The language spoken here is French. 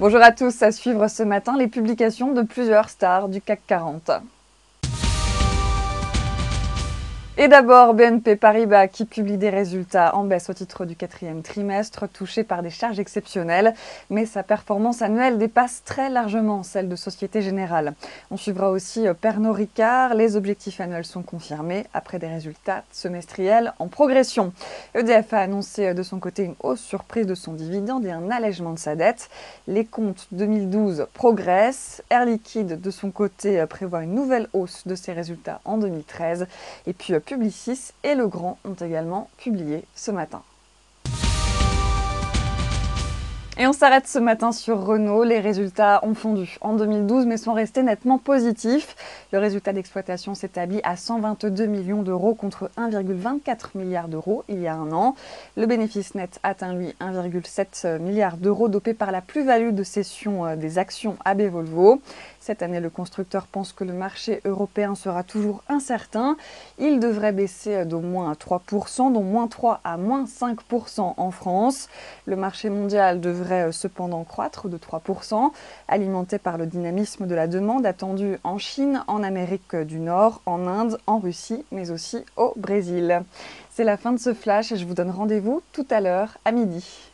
Bonjour à tous, à suivre ce matin les publications de plusieurs stars du CAC 40. Et d'abord, BNP Paribas qui publie des résultats en baisse au titre du quatrième trimestre, touché par des charges exceptionnelles, mais sa performance annuelle dépasse très largement celle de Société Générale. On suivra aussi Pernod Ricard, les objectifs annuels sont confirmés après des résultats semestriels en progression. EDF a annoncé de son côté une hausse surprise de son dividende et un allègement de sa dette. Les comptes 2012 progressent. Air Liquide, de son côté, prévoit une nouvelle hausse de ses résultats en 2013. Et puis Publicis et Legrand ont également publié ce matin. Et on s'arrête ce matin sur Renault. Les résultats ont fondu en 2012 mais sont restés nettement positifs. Le résultat d'exploitation s'établit à 122 millions d'euros contre 1,24 milliard d'euros il y a un an. Le bénéfice net atteint lui 1,7 milliard d'euros dopé par la plus-value de cession des actions AB Volvo. Cette année, le constructeur pense que le marché européen sera toujours incertain. Il devrait baisser d'au moins 3%, dont moins 3 à moins 5% en France. Le marché mondial devrait cependant croître de 3%, alimenté par le dynamisme de la demande attendue en Chine, en Amérique du Nord, en Inde, en Russie, mais aussi au Brésil. C'est la fin de ce flash et je vous donne rendez-vous tout à l'heure à midi.